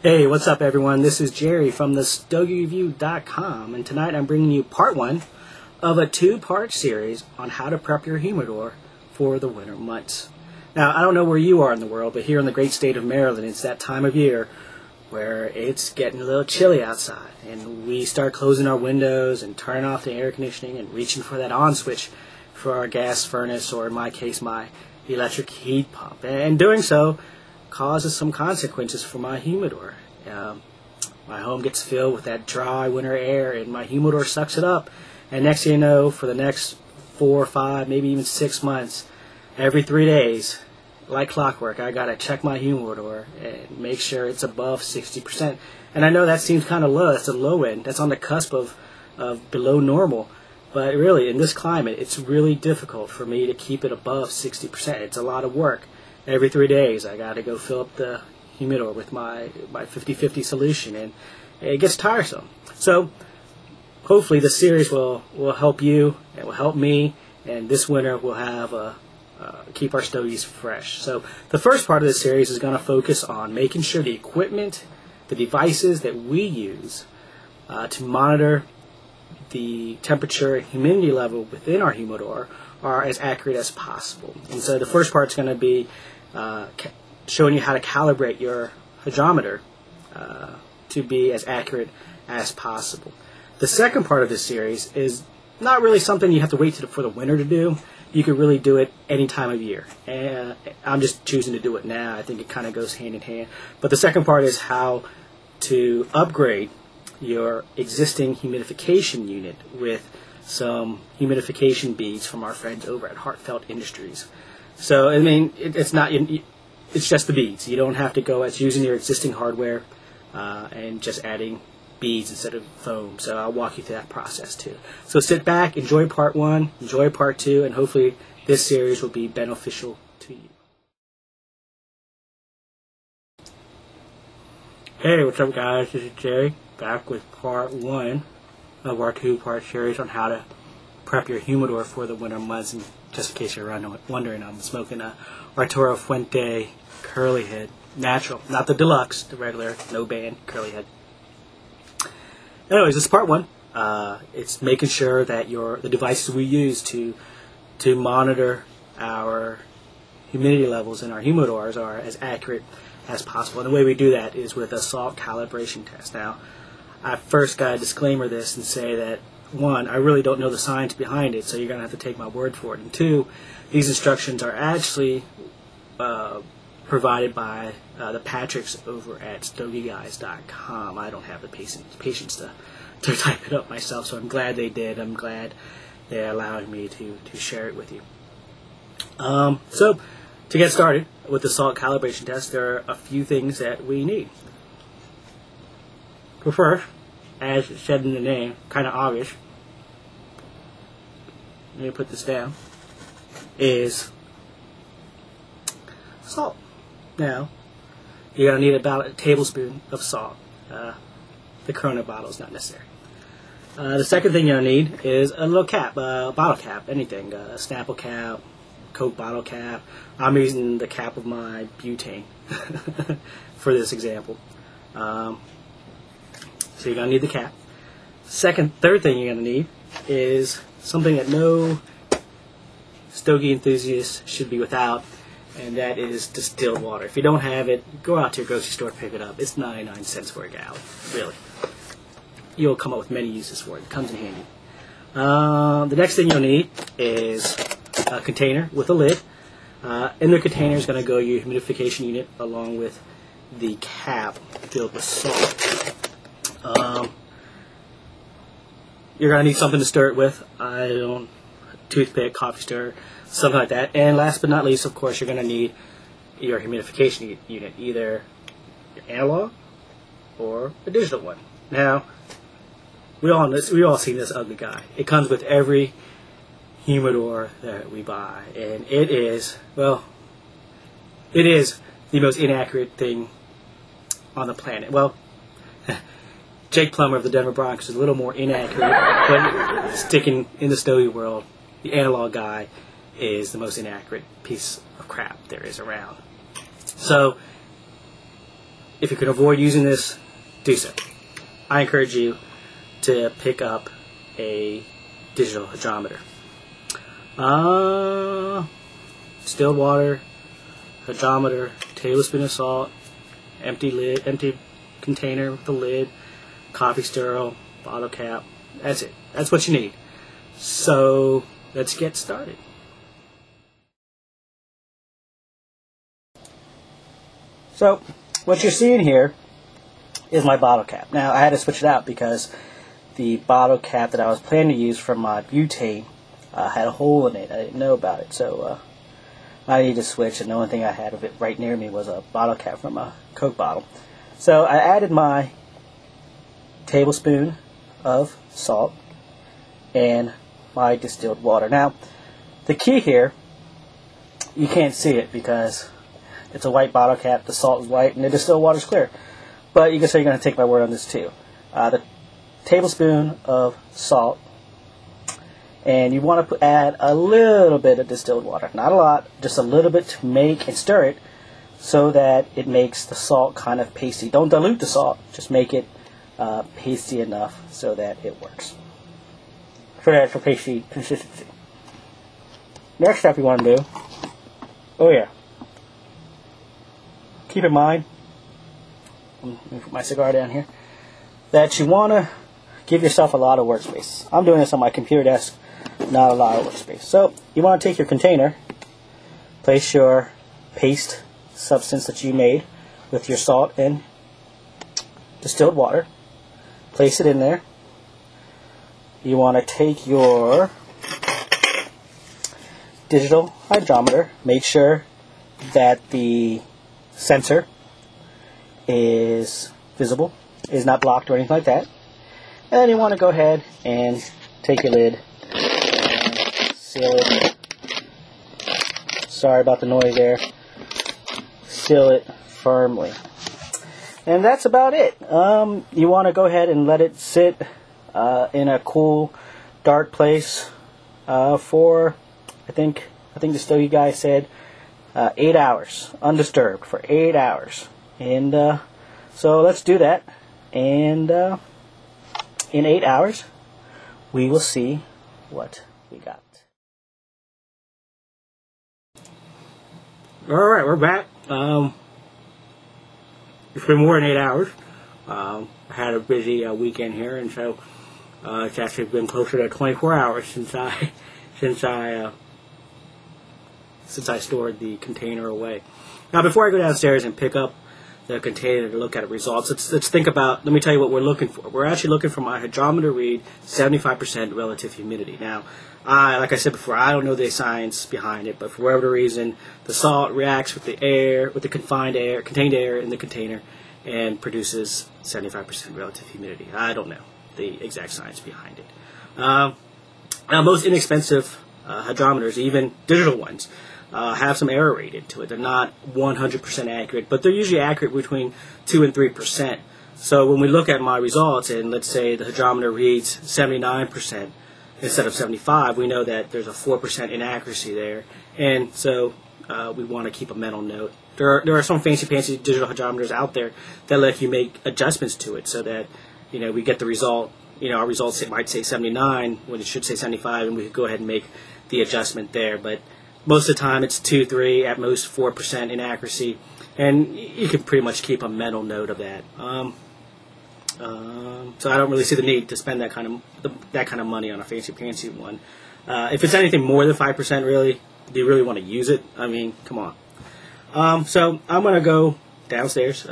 Hey, what's up everyone? This is Jerry from the StogieReview.com, and tonight I'm bringing you part one of a two-part series on how to prep your humidor for the winter months. Now, I don't know where you are in the world, but here in the great state of Maryland, it's that time of year where it's getting a little chilly outside, and we start closing our windows and turning off the air conditioning and reaching for that on switch for our gas furnace, or in my case, my electric heat pump. And doing so causes some consequences for my humidor. My home gets filled with that dry winter air, and my humidor sucks it up. And next thing you know, for the next 4 or 5, maybe even 6 months, every 3 days, like clockwork, I gotta check my humidor and make sure it's above 60%. And I know that seems kind of low. That's the low end. That's on the cusp of below normal. But really, in this climate, it's really difficult for me to keep it above 60%. It's a lot of work. Every 3 days, I got to go fill up the humidor with my 50-50 solution, and it gets tiresome. So hopefully this series will help you, it will help me, and this winter we'll have keep our stogies fresh. So the first part of this series is going to focus on making sure the equipment, the devices that we use to monitor the temperature and humidity level within our humidor are as accurate as possible. And so the first part is going to be showing you how to calibrate your hydrometer to be as accurate as possible. The second part of this series is not really something you have to wait for the winter to do. You could really do it any time of year. And I'm just choosing to do it now. I think it kind of goes hand in hand. But the second part is how to upgrade your existing humidification unit with some humidification beads from our friends over at Heartfelt Industries. So, I mean, it's just the beads. You don't have to go as using your existing hardware and just adding beads instead of foam. So I'll walk you through that process too. So sit back, enjoy part one, enjoy part two, and hopefully this series will be beneficial to you. Hey, what's up guys? This is Jerry, back with part one of our two-part series on how to prep your humidor for the winter months. And just in case you're wondering, I'm smoking a Arturo Fuente curly head, natural, not the deluxe, the regular, no band curly head. Anyways, this is part one. It's making sure that the devices we use to monitor our humidity levels in our humidors are as accurate as possible. And the way we do that is with a salt calibration test. Now, I first got to disclaimer this and say that, one, I really don't know the science behind it, so you're going to have to take my word for it. And two, these instructions are actually provided by the Patricks over at StogieGuys.com. I don't have the patience to type it up myself, so I'm glad they did. I'm glad they're allowing me to share it with you. So, to get started with the salt calibration test, there are a few things that we need. So first, as it said in the name, kind of obvious, let me put this down, is salt. Now, you're going to need about a tablespoon of salt. The Corona bottle is not necessary. The second thing you're going to need is a little cap, a bottle cap, anything, a Snapple cap, Coke bottle cap. I'm using the cap of my butane for this example. So you're going to need the cap. Third thing you're going to need is something that no stogie enthusiast should be without, and that is distilled water. If you don't have it, go out to your grocery store and pick it up. It's 99 cents for a gallon, really. You'll come up with many uses for it. It comes in handy. The next thing you'll need is a container with a lid. In the container is going to go your humidification unit along with the cap filled with salt. You're going to need something to stir it with. Toothpick, coffee stirrer, something like that. And last but not least, of course, you're going to need your humidification unit, either your analog or a digital one. Now, we all seen this ugly guy. It comes with every humidor that we buy, and it is the most inaccurate thing on the planet. Well, Jake Plummer of the Denver Broncos is a little more inaccurate, but sticking in the stogie world, the analog guy is the most inaccurate piece of crap there is around. So if you can avoid using this, do so. I encourage you to pick up a digital hydrometer. Distilled water, hydrometer, tablespoon of salt, empty container with the lid, coffee stirrer, bottle cap. That's it. That's what you need. So let's get started. So what you're seeing here is my bottle cap. Now I had to switch it out because the bottle cap that I was planning to use for my butane had a hole in it. I didn't know about it, so I needed to switch, and the only thing I had of it right near me was a bottle cap from a Coke bottle. So I added my tablespoon of salt and my distilled water. Now the key here, you can't see it because it's a white bottle cap, the salt is white, and the distilled water is clear. But you can say you're going to take my word on this too. The tablespoon of salt, and you want to add a little bit of distilled water. Not a lot, just a little bit to make and stir it so that it makes the salt kind of pasty. Don't dilute the salt, just make it pasty enough so that it works. So that's for pasty consistency. Next step you want to do, oh yeah, keep in mind, let me put my cigar down here, that you want to give yourself a lot of workspace. I'm doing this on my computer desk, not a lot of workspace. So you want to take your container, place your paste substance that you made with your salt and distilled water, place it in there. You want to take your digital hydrometer, make sure that the sensor is visible, is not blocked or anything like that. And then you want to go ahead and take your lid and seal it. Sorry about the noise there. Seal it firmly. And that's about it. You want to go ahead and let it sit in a cool, dark place for, I think the Stogie guy said 8 hours, undisturbed for 8 hours. And so let's do that. And in 8 hours, we will see what we got. All right, we're back. It's been more than 8 hours. I had a busy weekend here, and so it's actually been closer to 24 hours since I stored the container away. Now, before I go downstairs and pick up the container to look at results, let's think about, let me tell you what we're looking for. We're actually looking for my hydrometer read 75% relative humidity. Now, like I said before, I don't know the science behind it, but for whatever reason, the salt reacts with the air, with the contained air in the container, and produces 75% relative humidity. I don't know the exact science behind it. Now, most inexpensive hydrometers, even digital ones, have some error rate into it. They're not 100% accurate, but they're usually accurate between 2 and 3%. So when we look at my results, and let's say the hydrometer reads 79% instead of 75%, we know that there's a 4% inaccuracy there, and so we want to keep a mental note. There are some fancy digital hydrometers out there that let you make adjustments to it so that, we get the result. Our results might say 79 when it should say 75, and we could go ahead and make the adjustment there. But most of the time, it's 2, 3, at most 4% inaccuracy, and you can pretty much keep a mental note of that. So I don't really see the need to spend that kind of money on a fancy one. If it's anything more than 5%, really, do you really want to use it? I mean, come on. So I'm going to go downstairs.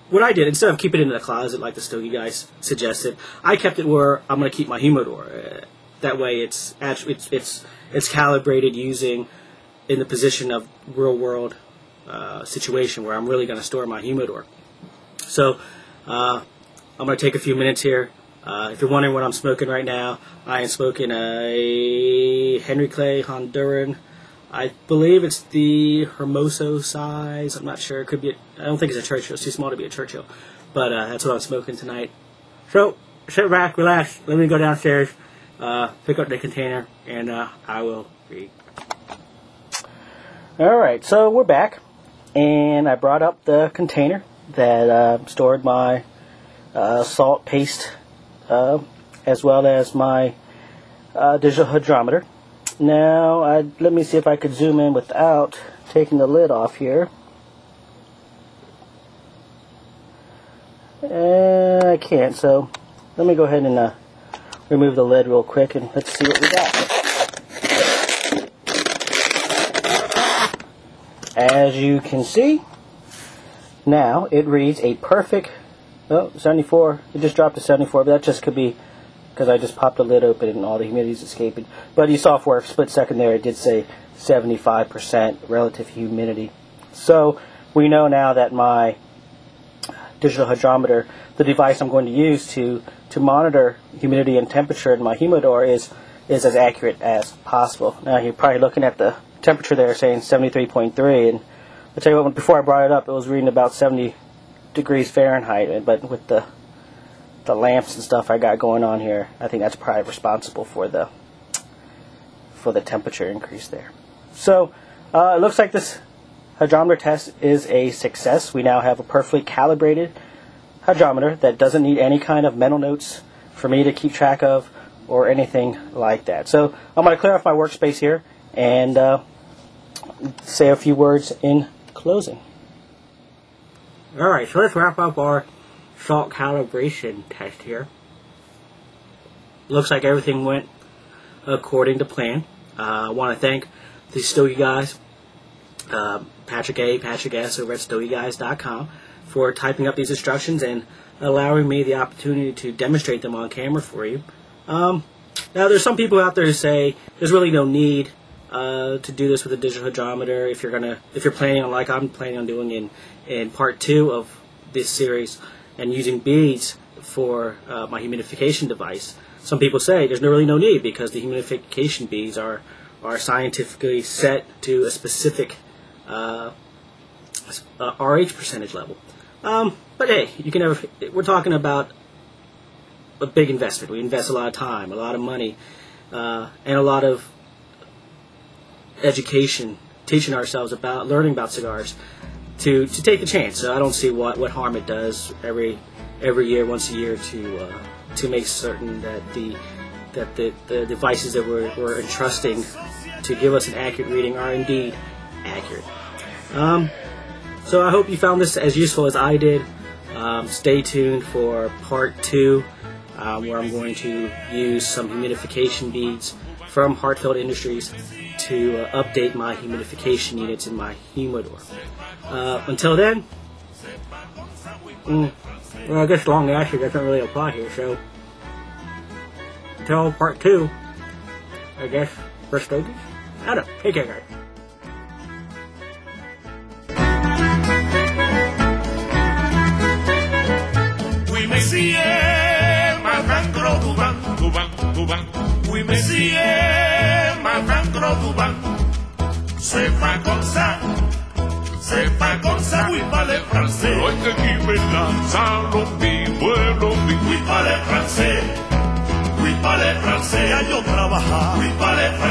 What I did, instead of keeping it in the closet like the Stogie guys suggested, I kept it where I'm going to keep my humidor. That way, it's calibrated using in the position of real world situation where I'm really going to store my humidor. So I'm going to take a few minutes here. If you're wondering what I'm smoking right now, I am smoking a Henry Clay Honduran. I believe it's the Hermoso size. I'm not sure. It could be. I don't think it's a Churchill. It's too small to be a Churchill. But that's what I'm smoking tonight. So sit back, relax. Let me go downstairs, pick up the container, and I will read. All right. So we're back, and I brought up the container, that stored my salt paste as well as my digital hydrometer. Now, let me see if I could zoom in without taking the lid off here. I can't, so let me go ahead and remove the lid real quick and let's see what we got. As you can see, now it reads a perfect, 74, it just dropped to 74, but that just could be because I just popped the lid open and all the humidity is escaping. But you saw for a split second there, it did say 75% relative humidity. So we know now that my digital hydrometer, the device I'm going to use to monitor humidity and temperature in my humidor, is as accurate as possible. Now you're probably looking at the temperature there saying 73.3, and I'll tell you what, before I brought it up, it was reading about 70 degrees Fahrenheit, but with the lamps and stuff I got going on here, I think that's probably responsible for the temperature increase there. So it looks like this hydrometer test is a success. We now have a perfectly calibrated hydrometer that doesn't need any kind of mental notes for me to keep track of or anything like that. So I'm going to clear off my workspace here and say a few words in closing. Alright, so let's wrap up our salt calibration test here. Looks like everything went according to plan. I want to thank the Stogie guys, Patrick A, Patrick S over at StogieGuys.com, for typing up these instructions and allowing me the opportunity to demonstrate them on camera for you. Now there's some people out there who say there's really no need to do this with a digital hydrometer if you're planning on, like I'm planning on doing in part 2 of this series, and using beads for my humidification device. Some people say there's really no need because the humidification beads are scientifically set to a specific RH percentage level. But hey, we're talking about a big investment. We invest a lot of time, a lot of money, and a lot of education, teaching ourselves about, learning about cigars, to take the chance. So I don't see what harm it does every year, once a year, to make certain that the devices that we're entrusting to give us an accurate reading are indeed accurate. So I hope you found this as useful as I did. Stay tuned for part 2, where I'm going to use some humidification beads from Heartfelt Industries to update my humidification units in my humidor. Until then, well, I guess long actually doesn't really apply here, so until part 2, I guess, for Stogies, I don't know. Take care, guys. Oui, mais si maintenant c'est pas comme ça, oui, pas les Français. Oye, qui me lanza oui, pas les Français, oui, pas les Français, à yo trabajar, oui, pas les Français.